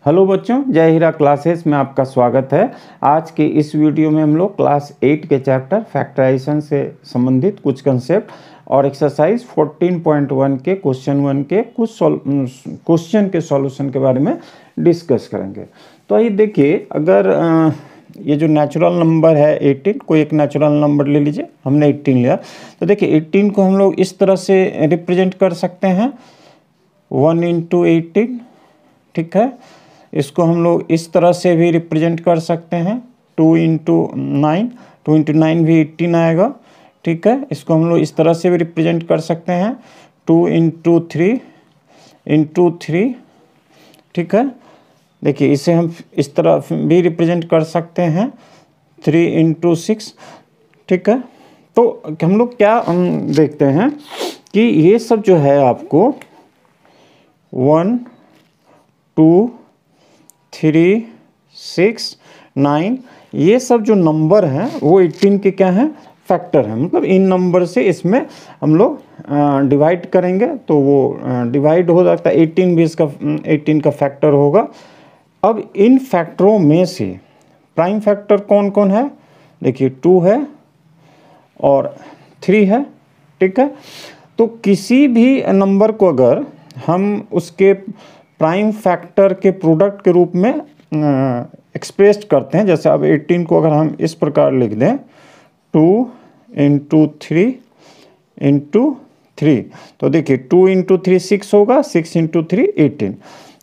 Hello बच्चों, जय हीरा classes में आपका स्वागत है। आज के इस वीडियो में हम लोग क्लास 8 के चैप्टर फैक्टराइजेशन से संबंधित कुछ कंसेप्ट और एक्सरसाइज 14.1 के क्वेश्चन 1 के कुछ क्वेश्चन के सॉल्यूशन के बारे में डिस्कस करेंगे। तो आइए देखिए, अगर ये जो नेचुरल नंबर है 18, कोई एक नेचुरल नंबर ले लीजिए। हमने 18 लिया, तो देखिए 18 को हम लोग इस तरह से रिप्रेजेंट कर सकते हैं 1 × 18, ठीक है। इसको हम लोग इस तरह से भी रिप्रेजेंट कर सकते हैं 2 × 9, 2 × 9 भी 18 आएगा, ठीक है। इसको हम लोग इस तरह से भी रिप्रेजेंट कर सकते हैं 2 × 3 × 3, ठीक है। देखिए इसे हम इस तरह भी रिप्रेजेंट कर सकते हैं 3 × 6, ठीक है। तो हम लोग क्या देखते हैं कि ये सब जो है आपको 1, 2, 3, 6, 9 ये सब जो नंबर हैं वो 18 के क्या हैं, फैक्टर हैं। मतलब इन नंबर से इसमें हम लोग डिवाइड करेंगे तो वो डिवाइड हो जाता है 18 भी इसका 18 का फैक्टर होगा। अब इन फैक्टरों में से प्राइम फैक्टर कौन कौन है, देखिए 2 है और 3 है, ठीक है। तो किसी भी नंबर को अगर हम उसके प्राइम फैक्टर के प्रोडक्ट के रूप में एक्सप्रेस करते हैं, जैसे अब 18 को अगर हम इस प्रकार लिख दें 2 × 3 × 3, तो देखिए 2 × 3 6 होगा, 6 × 3 18।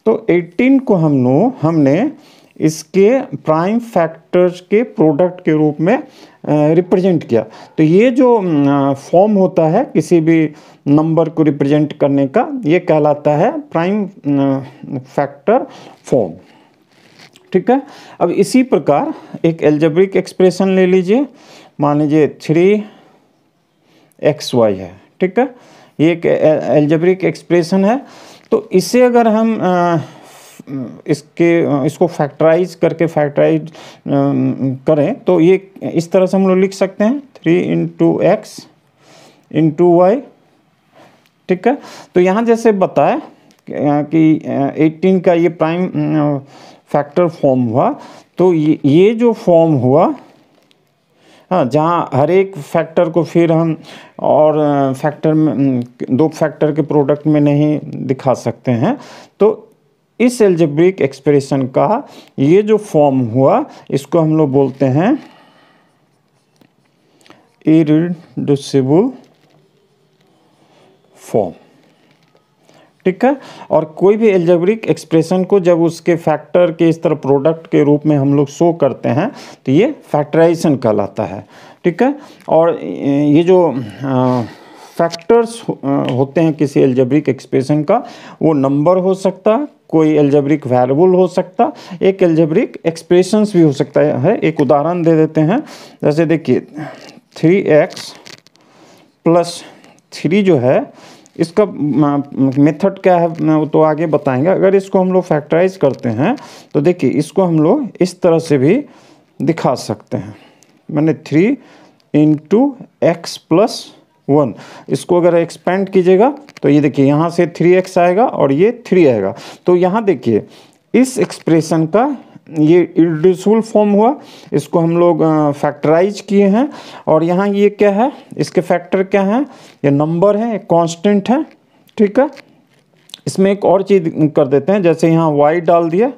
तो 18 को हमने इसके प्राइम फैक्टर्स के प्रोडक्ट के रूप में रिप्रेजेंट किया। तो ये जो फॉर्म होता है किसी भी नंबर को रिप्रेजेंट करने का, ये कहलाता है प्राइम फैक्टर फॉर्म, ठीक है। अब इसी प्रकार एक अलजेब्रिक एक्सप्रेशन ले लीजिए, मान लीजिए 3xy है, ठीक है। ये एक अलजेब्रिक एक्सप्रेशन है। तो इसे अगर हम इसको फैक्टराइज करें तो ये इस तरह से हम लोग लिख सकते हैं 3 × x × y, ठीक है। तो यहाँ जैसे बताया कि 18 का ये प्राइम फैक्टर फॉर्म हुआ, तो ये जो फॉर्म हुआ, हाँ, जहाँ हर एक फैक्टर को फिर हम और फैक्टर में दो फैक्टर के प्रोडक्ट में नहीं दिखा सकते हैं। तो इस अलजेब्रिक एक्सप्रेशन का ये जो फॉर्म हुआ, इसको हम लोग बोलते हैं इररिड्यूसिबल फॉर्म, ठीक है। और कोई भी अलजेब्रिक एक्सप्रेशन को जब उसके फैक्टर के इस तरह प्रोडक्ट के रूप में हम लोग शो करते हैं तो ये फैक्टराइजेशन कहलाता है, ठीक है। और ये जो फैक्टर्स होते हैं किसी अलजेब्रिक एक्सप्रेशन का, वो नंबर हो सकता है, कोई अलजेब्रिक वेरिएबल हो सकता, एक अलजेब्रिक एक्सप्रेशंस भी हो सकता है। एक उदाहरण दे देते हैं, जैसे देखिए 3x + 3 जो है, इसका मेथड क्या है वो तो आगे बताएंगे। अगर इसको हम लोग फैक्टराइज करते हैं तो देखिए इसको हम लोग इस तरह से भी दिखा सकते हैं, मैंने 3 × x + 1। इसको अगर एक्सपेंड कीजिएगा तो ये देखिए यहाँ से 3x आएगा और ये 3 आएगा। तो यहाँ देखिए इस एक्सप्रेशन का ये इररिड्यूसिबल फॉर्म हुआ, इसको हम लोग फैक्टराइज किए हैं। और यहाँ ये क्या है, इसके फैक्टर क्या हैं, ये नंबर है, एक कांस्टेंट है, ठीक है। इसमें एक और चीज़ कर देते हैं, जैसे यहाँ y डाल दिए,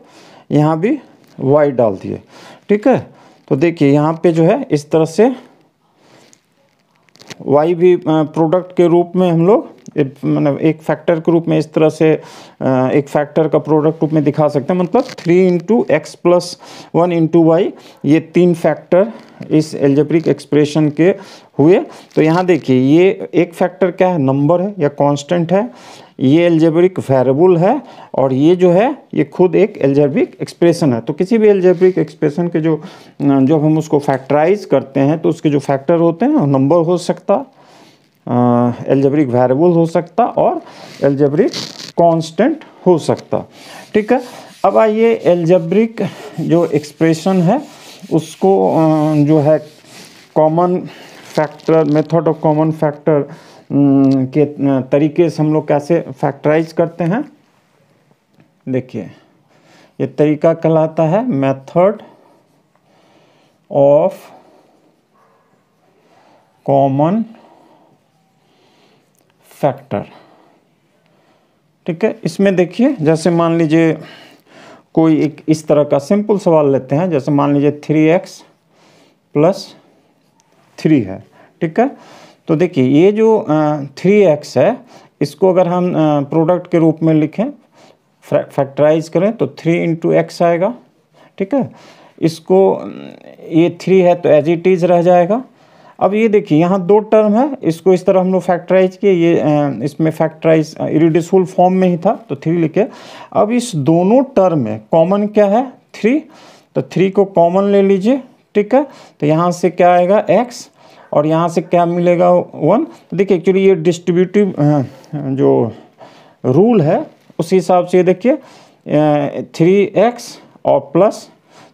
यहाँ भी y डाल दिए, ठीक है। तो देखिए यहाँ पे जो है इस तरह से y भी प्रोडक्ट के रूप में हम लोग मतलब एक फैक्टर के रूप में इस तरह से एक फैक्टर का प्रोडक्ट रूप में दिखा सकते हैं। मतलब 3 × x + 1 × y, ये 3 फैक्टर इस अलजेब्रिक एक्सप्रेशन के हुए। तो यहाँ देखिए ये एक फैक्टर क्या है, नंबर है या कांस्टेंट है, ये अलजेब्रिक वेरिएबल है, और ये जो है ये खुद एक अलजेब्रिक एक्सप्रेशन है। तो किसी भी अलजेब्रिक एक्सप्रेशन के जब हम उसको फैक्टराइज करते हैं तो उसके जो फैक्टर होते हैं नंबर हो सकता, अलजेब्रिक वेरिएबल हो सकता और अलजेब्रिक कांस्टेंट हो सकता, ठीक है। अब आइए अलजेब्रिक जो एक्सप्रेशन है उसको जो है common factor method of common factor के तरीके से हम लोग कैसे फैक्टराइज करते हैं। देखिए ये तरीका कहलाता है मेथड ऑफ कॉमन फैक्टर। ठीक है, इसमें देखिए जैसे मान लीजिए कोई एक इस तरह का सिंपल सवाल लेते हैं, जैसे मान लीजिए 3x + 3 है। ठीक है, तो देखिए ये जो 3x है इसको अगर हम प्रोडक्ट के रूप में लिखें, फैक्टराइज करें तो 3 × x आएगा। ठीक है, इसको ये 3 है तो एज इट इज़ रह जाएगा। अब ये देखिए यहाँ 2 टर्म है, इसको इस तरह हम लोग फैक्टराइज किए, ये इसमें फैक्टराइज इरिड्यूसिबल फॉर्म में ही था तो 3 लिखे। अब इस दोनों टर्म में कॉमन क्या है 3, तो 3 को कॉमन ले लीजिए। ठीक है, तो यहाँ से क्या आएगा x और यहाँ से क्या मिलेगा 1। तो देखिए एक्चुअली ये डिस्ट्रीब्यूटिव जो रूल है उस हिसाब से देखिए 3x और प्लस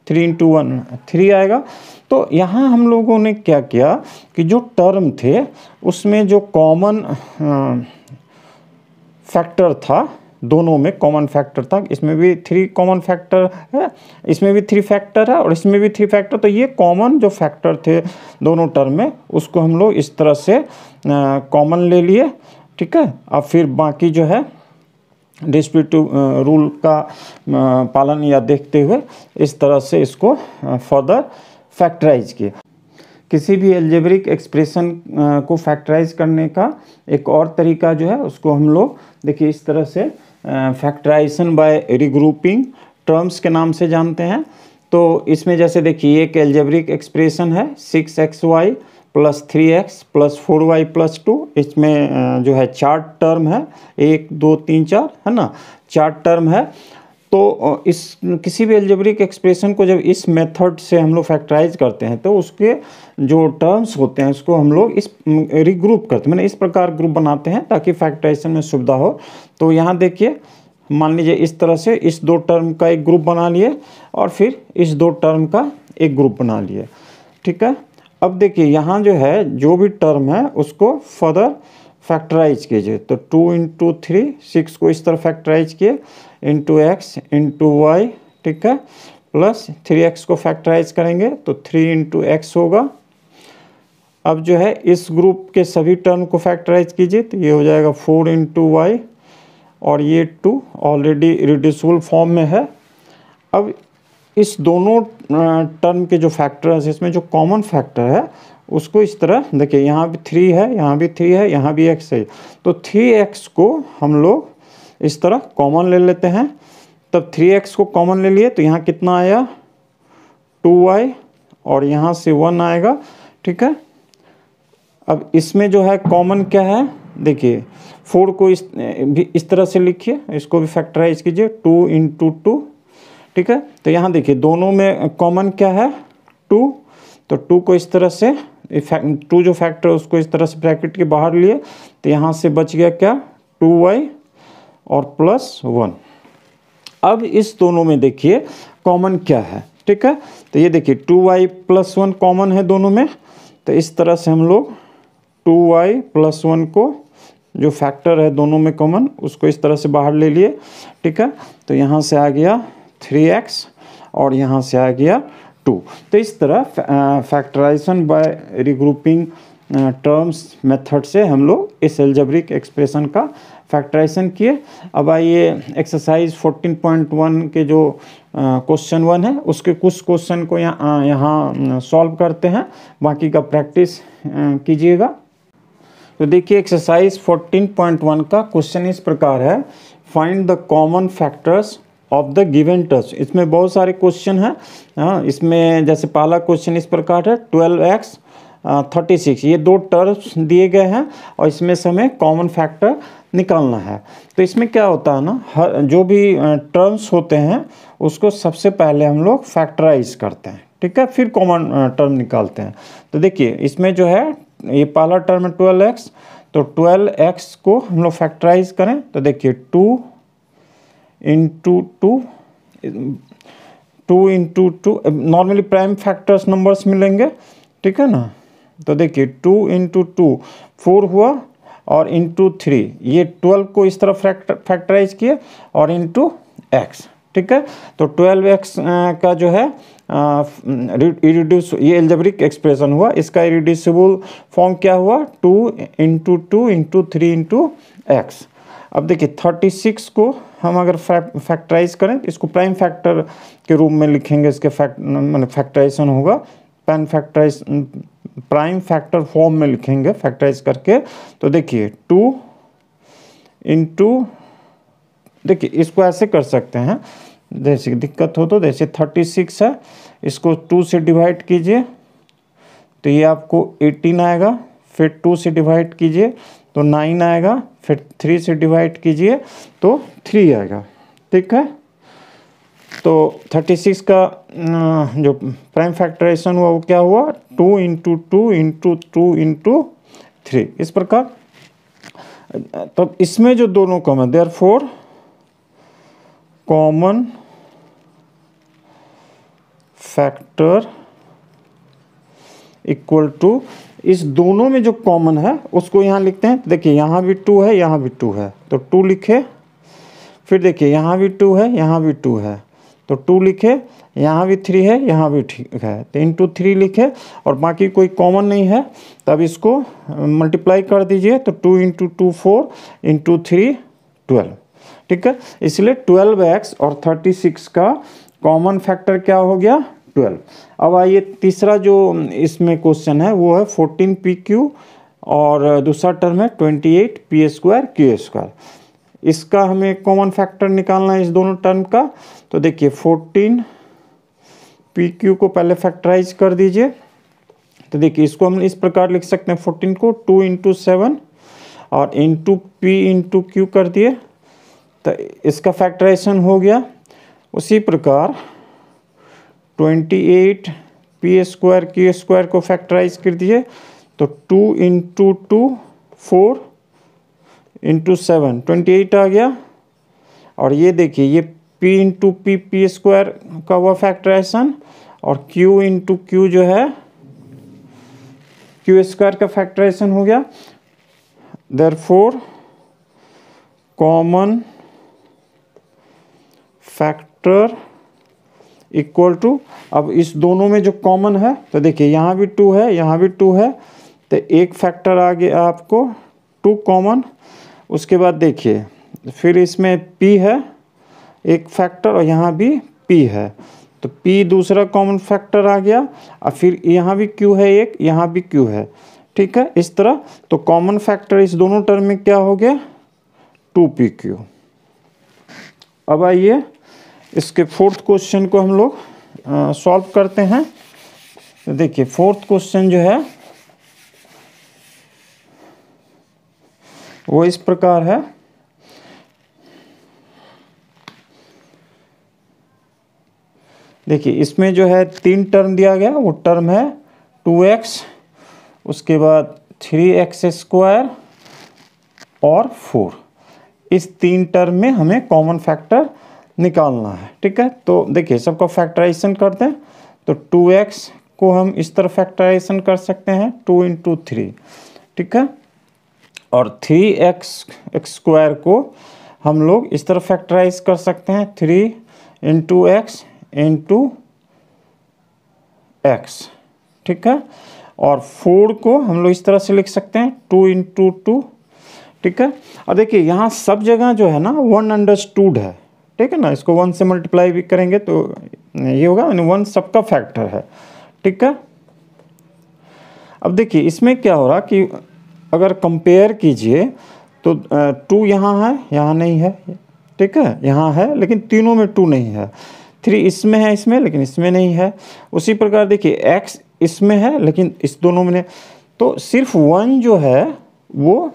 3 × 1 3 आएगा। तो यहाँ हम लोगों ने क्या किया कि जो टर्म थे उसमें जो कॉमन फैक्टर था, दोनों में कॉमन फैक्टर था, इसमें भी 3 कॉमन फैक्टर है, इसमें भी 3 फैक्टर है और इसमें भी 3 फैक्टर। तो ये कॉमन जो फैक्टर थे दोनों टर्म में उसको हम लोग इस तरह से कॉमन ले लिए। ठीक है, अब फिर बाकी जो है डिस्ट्रीब्यूटिव रूल का पालन या देखते हुए इस तरह से इसको फर्दर फैक्टराइज किए। किसी भी अलजेब्रिक एक्सप्रेशन को फैक्टराइज करने का एक और तरीका जो है उसको हम लोग देखिए इस तरह से फैक्टराइजेशन बाय रिग्रुपिंग टर्म्स के नाम से जानते हैं। तो इसमें जैसे देखिए एक अलजेब्रिक एक्सप्रेशन है 6xy + 3x + 4y + 2। इसमें जो है 4 टर्म है, 1 2 3 4 है ना, 4 टर्म है। तो इस किसी भी अलजेब्रिक एक्सप्रेशन को जब इस मेथड से हम लोग फैक्टराइज करते हैं तो उसके जो टर्म्स होते हैं उसको हम लोग इस रिग्रुप करते हैं, मैंने इस प्रकार ग्रुप बनाते हैं ताकि फैक्टराइजेशन में सुविधा हो। तो यहाँ देखिए मान लीजिए इस तरह से इस 2 टर्म का एक ग्रुप बना लिए और फिर इस 2 टर्म का एक ग्रुप बना लिए। ठीक है, अब देखिए यहाँ जो है जो भी टर्म है उसको फर्दर फैक्टराइज कीजिए। तो 2 × 3 6 को इस तरह फैक्टराइज किए x × y। ठीक है, प्लस 3x को फैक्टराइज करेंगे तो 3 × x होगा। अब जो है इस ग्रुप के सभी टर्म को फैक्टराइज कीजिए तो ये हो जाएगा 4 × y और ये 2 ऑलरेडी रिड्यूसिबल फॉर्म में है। अब इस दोनों टर्म के जो फैक्टर है इसमें जो कॉमन फैक्टर है उसको इस तरह देखिए, यहाँ भी 3 है, यहाँ भी 3 है, यहाँ भी x है, तो 3x को हम लोग इस तरह कॉमन ले लेते हैं। तब 3x को कॉमन ले लिए तो यहाँ कितना आया 2y और यहाँ से 1 आएगा। ठीक है, अब इसमें जो है कॉमन क्या है देखिए 4 को इस तरह से लिखिए, इसको भी फैक्टराइज कीजिए 2 × 2। ठीक है, तो यहाँ देखिए दोनों में कॉमन क्या है 2, तो 2 को इस तरह से 2 जो फैक्टर उसको इस तरह से ब्रैकेट के बाहर लिए तो यहाँ से बच गया क्या 2y और +1। अब इस दोनों में देखिए कॉमन क्या है। ठीक है, तो ये देखिए 2y + 1 कॉमन है दोनों में, तो इस तरह से हम लोग 2y + 1 को जो फैक्टर है दोनों में कॉमन उसको इस तरह से बाहर ले लिए। ठीक है, तो यहाँ से आ गया 3x और यहाँ से आ गया 2। तो इस तरह factorization by regrouping terms method से हम लोग इस अलजेब्रिक एक्सप्रेशन का फैक्टराइजेशन किए। अब आइए एक्सरसाइज 14.1 के जो क्वेश्चन 1 है उसके कुछ क्वेश्चन को यहाँ सॉल्व करते हैं, बाकी का प्रैक्टिस कीजिएगा। तो देखिए एक्सरसाइज 14.1 का क्वेश्चन इस प्रकार है, find the common factors of the given terms. इसमें बहुत सारे क्वेश्चन हैं। इसमें जैसे पहला क्वेश्चन इस प्रकार है 12x 36, ये 2 टर्म्स दिए गए हैं और इसमें से हमें कॉमन फैक्टर निकालना है। तो इसमें क्या होता है ना, जो भी टर्म्स होते हैं उसको सबसे पहले हम लोग फैक्टराइज करते हैं। ठीक है, फिर कॉमन टर्म निकालते हैं। तो देखिए इसमें जो है ये पहला टर्म है 12x, तो 12x को हम लोग फैक्टराइज करें तो देखिए 2 × 2 नॉर्मली प्राइम फैक्टर्स नंबर्स मिलेंगे। ठीक है ना, तो देखिए 2 × 2 4 हुआ और × 3 ये 12 को इस तरह फैक्टराइज किए और × x। ठीक है। तो 12x का जो है इरिड्यूस, ये एल्जेब्रिक एक्सप्रेशन हुआ, इसका इरिड्यूसिबल फॉर्म क्या हुआ 2 × 2 × 3 × x। अब देखिए 36 को हम अगर फैक्टराइज करें तो इसको प्राइम फैक्टर के रूप में लिखेंगे, इसके फैक्टराइजेशन होगा प्राइम फैक्टर फॉर्म में लिखेंगे फैक्टराइज करके। तो देखिए 2 × देखिए इसको ऐसे कर सकते हैं, जैसे दिक्कत हो तो जैसे 36 है, इसको 2 से डिवाइड कीजिए तो ये आपको 18 आएगा, फिर 2 से डिवाइड कीजिए तो 9 आएगा, फिर 3 से डिवाइड कीजिए तो 3 आएगा, ठीक है। तो 36 का जो प्राइम फैक्टराइजेशन हुआ वो क्या हुआ 2 × 2 × 2 × 3, इस प्रकार। तब इसमें जो दोनों common, therefore common factor equal to, इस दोनों में जो कॉमन है उसको यहाँ लिखते हैं। देखिए यहाँ भी 2 है, यहाँ भी 2 है तो 2 लिखे, फिर देखिए यहाँ भी 2 है, यहाँ भी 2 है तो 2 लिखे, यहाँ भी 3 है, यहाँ भी ठीक है तो × 3 लिखे, और बाकी कोई कॉमन नहीं है तब इसको मल्टीप्लाई कर दीजिए तो 2 × 2 4 × 3 12, ठीक है। इसलिए 12x और 36 का कॉमन फैक्टर क्या हो गया 12। अब आइए तीसरा जो इसमें क्वेश्चन है वो है 14pq और दूसरा टर्म है 28p² q²। इसका हमें कॉमन फैक्टर निकालना है इस दोनों टर्म का। तो देखिए 14pq को पहले फैक्टराइज कर दीजिए, तो देखिए इसको हम इस प्रकार लिख सकते हैं 14 को 2 × 7 और p × q कर दिए तो इसका फैक्टराइजेशन हो गया। उसी प्रकार 28p² q² को फैक्टराइज कर दिए तो 2 × 2 4 × 7 28 आ गया, और ये देखिए ये p × p² का हुआ फैक्टराइजेशन, और q × q जो है q² का फैक्टराइजेशन हो गया। Therefore common factor equal to, अब इस दोनों में जो कॉमन है तो देखिए यहाँ भी 2 है, यहाँ भी 2 है तो एक फैक्टर आ गया आपको 2 कॉमन। उसके बाद देखिए फिर इसमें p है एक फैक्टर, और यहाँ भी p है तो p दूसरा कॉमन फैक्टर आ गया, और फिर यहाँ भी q है एक, यहाँ भी q है, ठीक है। इस तरह तो कॉमन फैक्टर इस दोनों टर्म में क्या हो गया 2pq। अब आइए इसके फोर्थ क्वेश्चन को हम लोग सॉल्व करते हैं। तो देखिए फोर्थ क्वेश्चन जो है वो इस प्रकार है। देखिए इसमें जो है 3 टर्म दिया गया, वो टर्म है 2x, उसके बाद 3x² और 4। इस 3 टर्म में हमें कॉमन फैक्टर निकालना है, ठीक है। तो देखिए सबका फैक्टराइजेशन करते हैं तो 2x को हम इस तरह फैक्टराइजेशन कर सकते हैं 2 × 3, ठीक है, और 3x² को हम लोग इस तरह फैक्टराइज कर सकते हैं 3 × x × x, ठीक है, और 4 को हम लोग इस तरह से लिख सकते हैं 2 × 2, ठीक है। और देखिए यहाँ सब जगह जो है ना 1 अंडरस्टूड है, ठीक है ना, इसको 1 से मल्टीप्लाई भी करेंगे तो ये होगा, 1 सबका फैक्टर है, ठीक है। अब देखिए इसमें क्या हो रहा कि अगर कंपेयर कीजिए तो 2 यहाँ है, यहाँ नहीं है, ठीक है, यहाँ है लेकिन तीनों में 2 नहीं है, 3 इसमें है, इसमें लेकिन इसमें नहीं है। उसी प्रकार देखिए x इसमें है लेकिन इस दोनों में नहीं, तो सिर्फ 1 जो है वो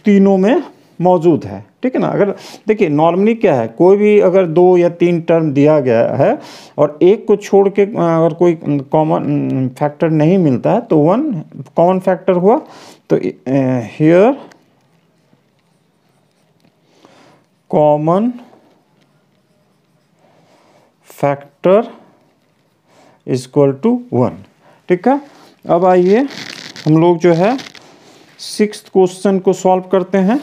तीनों में मौजूद है, ठीक है ना। अगर देखिए नॉर्मली क्या है, कोई भी अगर 2 या 3 टर्म दिया गया है और एक को छोड़ के अगर कोई कॉमन फैक्टर नहीं मिलता है तो 1 कॉमन फैक्टर हुआ। तो here common factor is equal to 1, ठीक है। अब आइए हम लोग जो है 6th क्वेश्चन को सॉल्व करते हैं,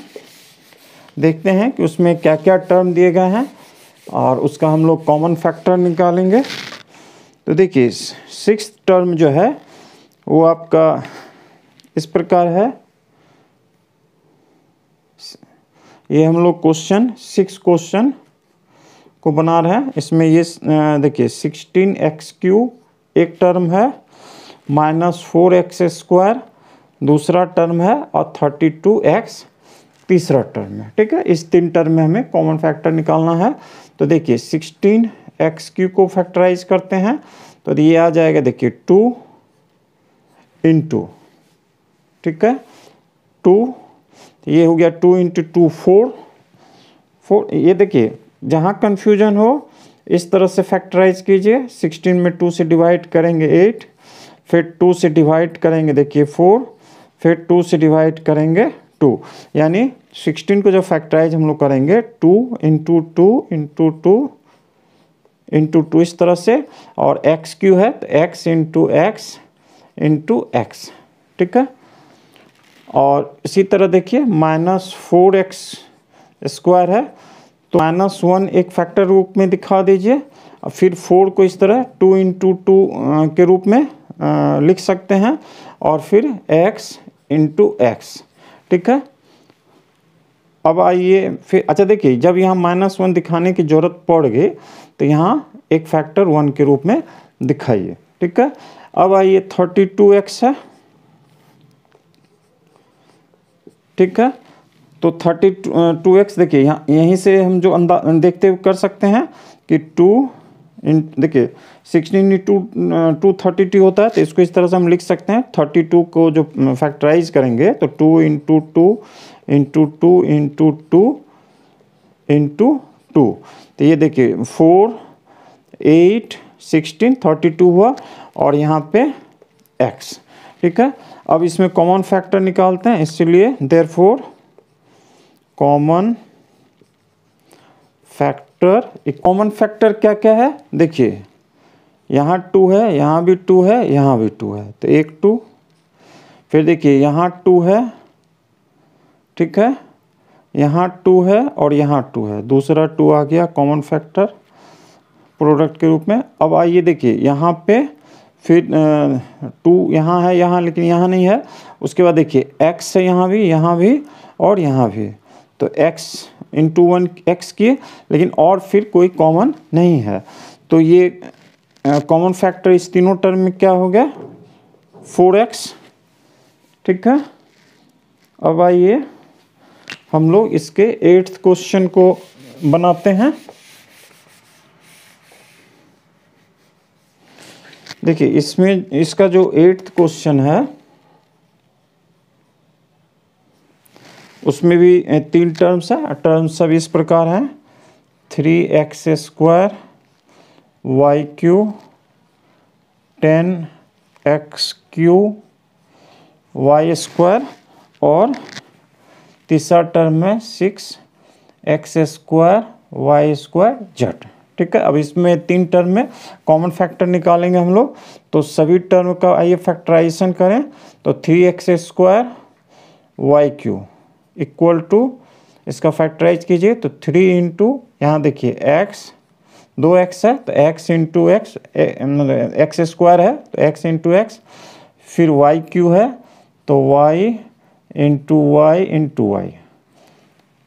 देखते हैं कि उसमें क्या क्या टर्म दिए गए हैं और उसका हम लोग कॉमन फैक्टर निकालेंगे। तो देखिए 6th टर्म जो है वो आपका इस प्रकार है। ये हम लोग क्वेश्चन 6 क्वेश्चन को बना रहे हैं। इसमें ये देखिए 16x³ एक टर्म है, -4x² दूसरा टर्म है और 32x तीसरा टर्म है। ठीक है, इस 3 टर्म में हमें कॉमन फैक्टर निकालना है। तो देखिए 16x³ को फैक्टराइज करते हैं तो ये आ जाएगा देखिए 2 × ठीक है 2, ये हो गया 2 × 2 4। ये देखिए जहाँ कन्फ्यूजन हो इस तरह से फैक्टराइज कीजिए। 16 में 2 से डिवाइड करेंगे 8, फिर 2 से डिवाइड करेंगे देखिए 4, फिर 2 से डिवाइड करेंगे 2। यानी 16 को जब फैक्टराइज हम लोग करेंगे 2 × 2 × 2 × 2 इस तरह से, और x³ है तो x × x × x। ठीक है, और इसी तरह देखिए -4x² है तो -1 एक फैक्टर रूप में दिखा दीजिए, और फिर 4 को इस तरह 2 × 2 के रूप में लिख सकते हैं, और फिर x × x। ठीक है, अब आइए फिर अच्छा देखिए जब यहाँ -1 दिखाने की ज़रूरत पड़ गई तो यहाँ एक फैक्टर 1 के रूप में दिखाइए। ठीक है, अब आइए 32x है। ठीक है, तो 32x देखिए यहाँ यहीं से हम जो देखते हुए कर सकते हैं कि 2 देखिए 16 × 2 32 होता है, तो इसको इस तरह से हम लिख सकते हैं। 32 को जो फैक्टराइज करेंगे तो 2 × 2 × 2 × 2 × 2, तो ये देखिए 4 8 16 32 हुआ, और यहाँ पे x। ठीक है, अब इसमें कॉमन फैक्टर निकालते हैं, इसलिए therefore common factor. Common factor क्या क्या है देखिए, यहाँ 2 है, यहाँ भी 2 है, यहाँ भी 2 है, तो एक 2, फिर देखिए यहाँ 2 है। ठीक है, यहाँ 2 है और यहाँ 2 है, दूसरा 2 आ गया कॉमन फैक्टर प्रोडक्ट के रूप में। अब आइए देखिए यहाँ पे फिर 2 यहाँ है, यहाँ लेकिन यहाँ नहीं है। उसके बाद देखिए x है यहाँ भी और यहाँ भी, तो x × 1 x किए, लेकिन और फिर कोई कॉमन नहीं है, तो ये कॉमन फैक्टर इस तीनों टर्म में क्या हो गया 4x। ठीक है, अब आइए हम लोग इसके 8th क्वेश्चन को बनाते हैं। देखिए इसमें इसका जो 8th क्वेश्चन है उसमें भी 3 टर्म्स है। टर्म्स सब इस प्रकार हैं 3x² y³ 10x³ y², और तीसरा टर्म है 6x² y² z। ठीक है, अब इसमें 3 टर्म में कॉमन फैक्टर निकालेंगे हम लोग, तो सभी टर्म का आइए फैक्टराइजेशन करें। तो 3x² y³ इक्वल टू, इसका फैक्टराइज कीजिए तो 3 × यहाँ देखिए x 2x है तो x × x x² है तो x × x, फिर y³ है तो y × y।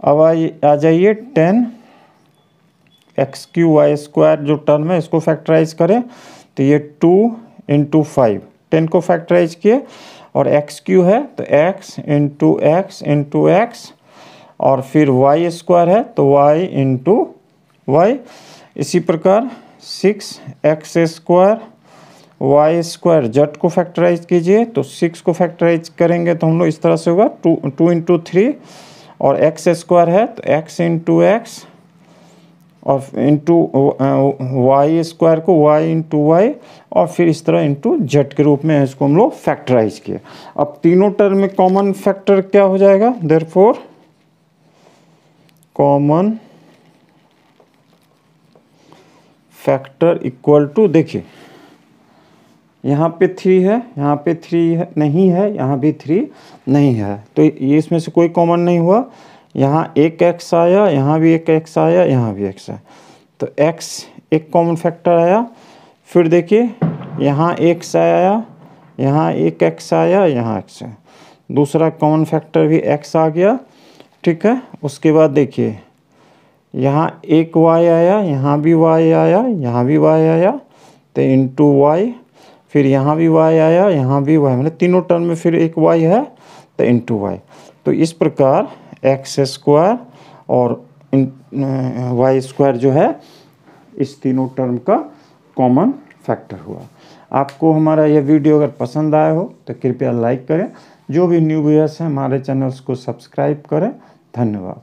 अब आ जाइए 10x³ y² जो टर्म है इसको फैक्टराइज करें तो ये 2 × 5, 10 को फैक्टराइज किए, और x³ है तो x × x, और फिर y² है तो y × y। इसी प्रकार 6x² y² z को फैक्टराइज कीजिए, तो 6 को फैक्टराइज करेंगे तो हम लोग इस तरह से होगा 2 × 3, और x² है तो x × x, और इंटू y² को y × y, और फिर इस तरह इंटू z के रूप में इसको हम लोग फैक्टराइज किए। अब तीनों टर्म में कॉमन फैक्टर क्या हो जाएगा, therefore common factor equal to, देखिए यहाँ पे 3 है, यहाँ पे 3 है, नहीं है, यहाँ भी 3 नहीं है, तो ये इसमें से कोई कॉमन नहीं हुआ। यहाँ एक x आया, यहाँ भी एक x आया, यहाँ भी x है, तो x एक कॉमन फैक्टर आया। फिर देखिए यहाँ x आया, यहाँ एक x आया, यहाँ x है, दूसरा कॉमन फैक्टर भी x आ गया। ठीक है, उसके बाद देखिए यहाँ एक y आया, यहाँ भी y आया, यहाँ भी y आया, तो इंटू y, फिर यहाँ भी y आया, यहाँ भी y, मतलब तीनों टर्म में फिर एक y है तो इंटू y। तो इस प्रकार एक्स स्क्वायर और वाई स्क्वायर जो है इस तीनों टर्म का कॉमन फैक्टर हुआ। आपको हमारा यह वीडियो अगर पसंद आया हो तो कृपया लाइक करें। जो भी न्यू व्यूअर्स हैं हमारे चैनल्स को सब्सक्राइब करें। धन्यवाद।